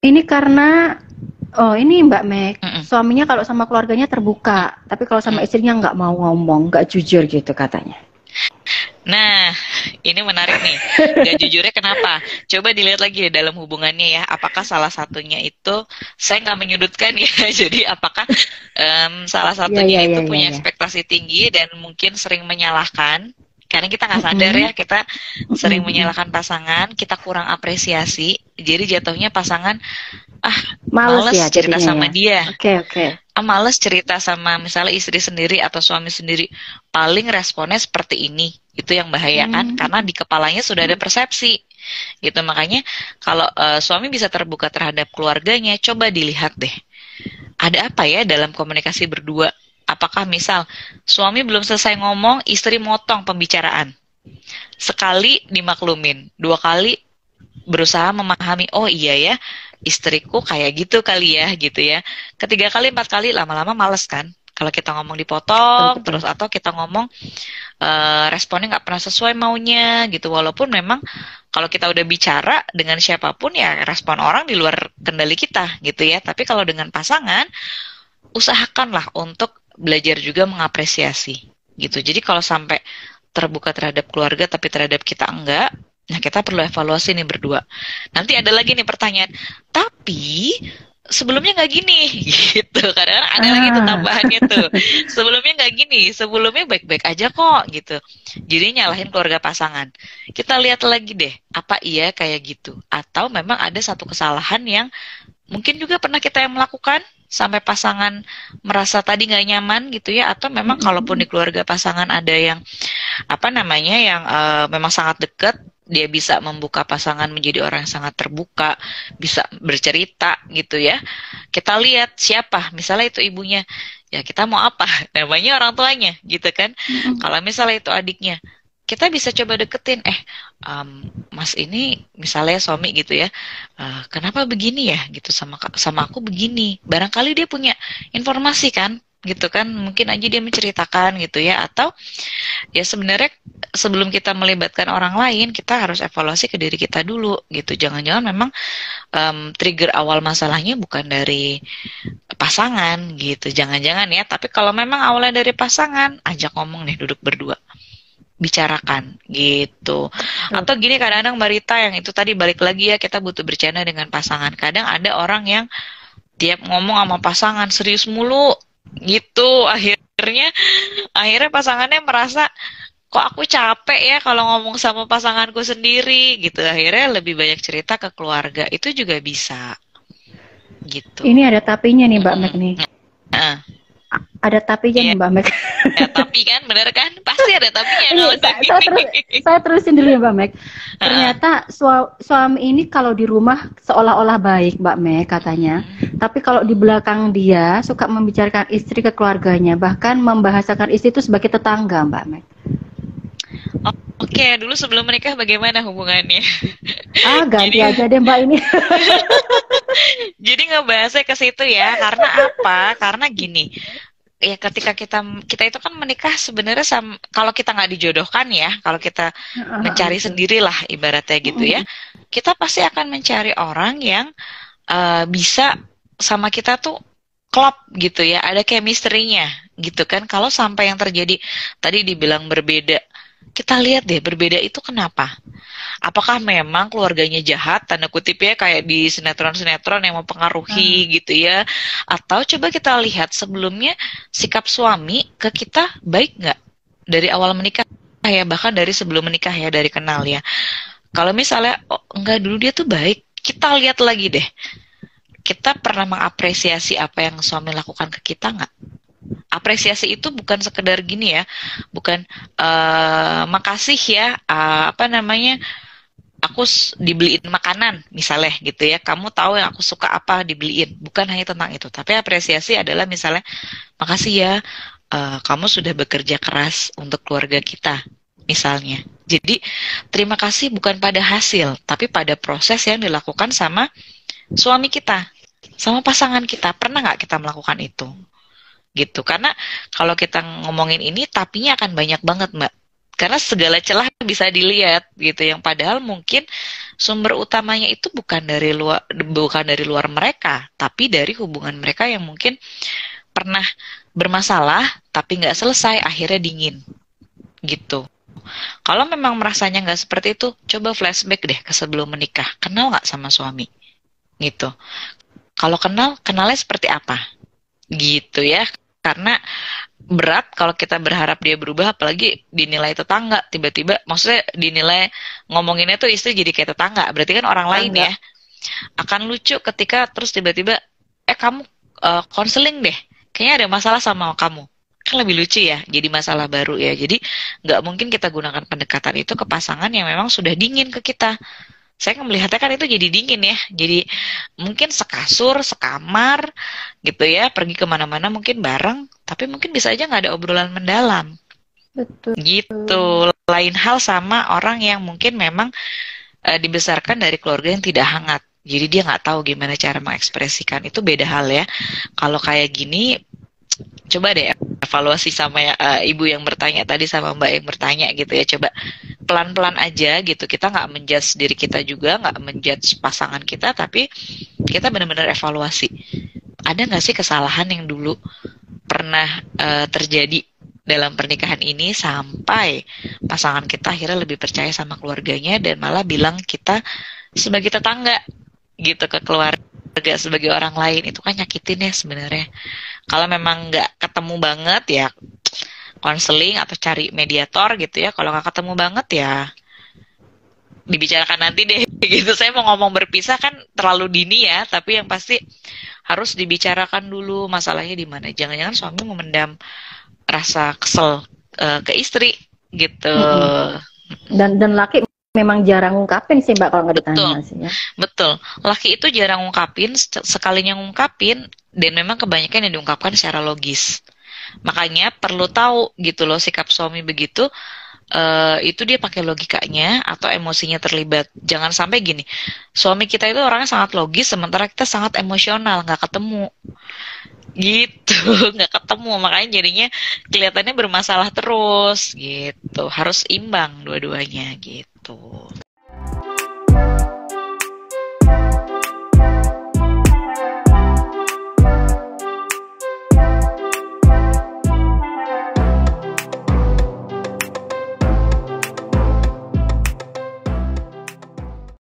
Ini karena ini Mbak Meg, Mm-mm. suaminya kalau sama keluarganya terbuka, tapi kalau sama Mm. istrinya nggak mau ngomong, nggak jujur gitu katanya. Nah, ini menarik nih. Gak jujurnya kenapa? Coba dilihat lagi dalam hubungannya ya. Apakah salah satunya itu, saya nggak menyudutkan ya. Jadi apakah salah Iya, satunya iya, iya, itu iya, punya iya. ekspektasi tinggi dan mungkin sering menyalahkan. Karena kita nggak sadar Mm-mm, ya, kita mm-mm, sering mm-mm. menyalahkan pasangan, kita kurang apresiasi. Jadi jatuhnya pasangan, ah, Males ya males cerita jadinya sama ya. dia, Oke, oke. males cerita sama misalnya istri sendiri atau suami sendiri, paling responnya seperti ini. Itu yang bahaya kan, Hmm, karena di kepalanya sudah ada persepsi gitu. Makanya kalau suami bisa terbuka terhadap keluarganya, coba dilihat deh, ada apa ya dalam komunikasi berdua. Apakah misal suami belum selesai ngomong, istri motong pembicaraan, sekali dimaklumin, dua kali berusaha memahami, oh iya ya, istriku kayak gitu kali ya, gitu ya. Ketiga kali, empat kali, lama-lama males kan. Kalau kita ngomong betul, dipotong, betul. terus atau kita ngomong responnya nggak pernah sesuai maunya gitu. Walaupun memang kalau kita udah bicara dengan siapapun ya respon orang di luar kendali kita gitu ya. Tapi kalau dengan pasangan, usahakanlah untuk belajar juga mengapresiasi gitu. Jadi kalau sampai terbuka terhadap keluarga tapi terhadap kita enggak, nah kita perlu evaluasi nih berdua. Nanti ada lagi nih pertanyaan, tapi sebelumnya nggak gini gitu. Kadang-kadang ada lagi tuh Ah, tambahannya tuh. Sebelumnya nggak gini, sebelumnya baik-baik aja kok gitu. Jadi nyalahin keluarga pasangan. Kita lihat lagi deh, apa iya kayak gitu? Atau memang ada satu kesalahan yang mungkin juga pernah kita yang melakukan sampai pasangan merasa tadi nggak nyaman gitu ya, atau memang kalaupun di mm-mm. keluarga pasangan ada yang apa namanya yang memang sangat dekat, dia bisa membuka pasangan menjadi orang yang sangat terbuka, bisa bercerita gitu ya. Kita lihat siapa, misalnya itu ibunya, ya kita mau apa, namanya orang tuanya gitu kan. Mm-mm. Kalau misalnya itu adiknya, kita bisa coba deketin, Mas ini misalnya suami gitu ya, kenapa begini ya gitu sama aku begini. Barangkali dia punya informasi kan, gitu kan, mungkin aja dia menceritakan gitu ya, atau ya sebenarnya sebelum kita melibatkan orang lain, kita harus evaluasi ke diri kita dulu gitu. Jangan-jangan memang trigger awal masalahnya bukan dari pasangan gitu. Jangan-jangan ya. Tapi kalau memang awalnya dari pasangan, ajak ngomong nih duduk berdua, bicarakan gitu. Betul. Atau gini kadang-kadang Mbak Rita yang itu tadi balik lagi ya, kita butuh bercanda dengan pasangan. Kadang ada orang yang tiap ngomong sama pasangan serius mulu gitu. Akhirnya pasangannya merasa, kok aku capek ya kalau ngomong sama pasanganku sendiri gitu. Akhirnya lebih banyak cerita ke keluarga. Itu juga bisa gitu. Ini ada tapinya nih Mbak Meg Mm-mm. nih. Nah, Ada tapinya iya nih Mbak Meg. ya, tapi kan bener kan? Pasti ada tapinya Ini kalau kayak gini. saya terusin dulu ya Mbak Meg. Heeh. Ternyata suami ini kalau di rumah seolah-olah baik Mbak Meg katanya. Tapi kalau di belakang dia suka membicarakan istri ke keluarganya. Bahkan membahasakan istri itu sebagai tetangga Mbak Meg. Oke, dulu sebelum menikah bagaimana hubungannya? Ah, ganti Jadi aja deh Mbak ini. jadi ngebahasnya ke situ ya. Karena apa? Karena gini, ya ketika kita kita itu kan menikah sebenarnya kalau kita nggak dijodohkan ya, kalau kita mencari Betul. sendirilah ibaratnya gitu ya, kita pasti akan mencari orang yang bisa sama kita tuh klop gitu ya, ada chemistry-nya gitu kan. Kalau sampai yang terjadi tadi dibilang berbeda, kita lihat deh berbeda itu kenapa? Apakah memang keluarganya jahat, tanda kutip ya, kayak di sinetron-sinetron yang Ah, mempengaruhi gitu ya? Atau coba kita lihat sebelumnya sikap suami ke kita baik nggak? Dari awal menikah ya, bahkan dari sebelum menikah ya, dari kenal ya. Kalau misalnya, oh enggak dulu dia tuh baik, kita lihat lagi deh. Kita pernah mengapresiasi apa yang suami lakukan ke kita nggak? Apresiasi itu bukan sekedar gini ya, bukan makasih ya, apa namanya, dibeliin makanan misalnya gitu ya, kamu tahu yang aku suka apa dibeliin, bukan hanya tentang itu. Tapi apresiasi adalah misalnya, makasih ya, kamu sudah bekerja keras untuk keluarga kita misalnya. Jadi terima kasih bukan pada hasil tapi pada proses yang dilakukan sama suami kita, sama pasangan kita. Pernah nggak kita melakukan itu gitu? Karena kalau kita ngomongin ini tapinya akan banyak banget Mbak. Karena segala celah bisa dilihat gitu, yang padahal mungkin sumber utamanya itu bukan dari luar mereka, tapi dari hubungan mereka yang mungkin pernah bermasalah tapi nggak selesai, akhirnya dingin gitu. Kalau memang merasanya nggak seperti itu, coba flashback deh ke sebelum menikah. Kenal nggak sama suami gitu? Kalau kenal, kenalnya seperti apa gitu ya? Karena berat kalau kita berharap dia berubah, apalagi dinilai tetangga tiba-tiba, maksudnya dinilai, ngomonginnya tuh istri jadi kayak tetangga, berarti kan orang lain Tangga. ya. Akan lucu ketika terus tiba-tiba kamu konseling deh, kayaknya ada masalah sama kamu, kan lebih lucu ya, jadi masalah baru ya. Jadi nggak mungkin kita gunakan pendekatan itu ke pasangan yang memang sudah dingin ke kita. Saya melihatnya kan itu jadi dingin ya, jadi mungkin sekasur, sekamar gitu ya, pergi kemana-mana mungkin bareng, tapi mungkin bisa aja nggak ada obrolan mendalam Betul. gitu. Lain hal sama orang yang mungkin memang dibesarkan dari keluarga yang tidak hangat, jadi dia nggak tahu gimana cara mengekspresikan, itu beda hal ya. Kalau kayak gini, coba deh evaluasi sama ibu yang bertanya tadi, sama mbak yang bertanya gitu ya, coba pelan-pelan aja gitu, kita nggak menjudge diri kita juga, nggak menjudge pasangan kita, tapi kita benar-benar evaluasi, ada nggak sih kesalahan yang dulu pernah terjadi dalam pernikahan ini sampai pasangan kita akhirnya lebih percaya sama keluarganya dan malah bilang kita sebagai tetangga gitu ke keluarga, sebagai orang lain. Itu kan nyakitin ya sebenarnya. Kalau memang nggak ketemu banget ya konseling atau cari mediator gitu ya. Kalau nggak ketemu banget ya dibicarakan nanti deh gitu. Saya mau ngomong berpisah kan terlalu dini ya, tapi yang pasti harus dibicarakan dulu masalahnya di mana. Jangan-jangan suami memendam rasa kesel ke istri gitu. Mm-mm. Dan laki memang jarang ngungkapin sih Mbak kalau nggak Betul, ditanya sih ya. betul. Laki itu jarang ngungkapin, sekalinya ngungkapin, dan memang kebanyakan yang diungkapkan secara logis. Makanya perlu tahu gitu loh, sikap suami begitu, itu dia pakai logikanya atau emosinya terlibat. Jangan sampai gini, suami kita itu orangnya sangat logis, sementara kita sangat emosional, nggak ketemu gitu. Nggak ketemu, makanya jadinya kelihatannya bermasalah terus gitu. Harus imbang dua-duanya gitu.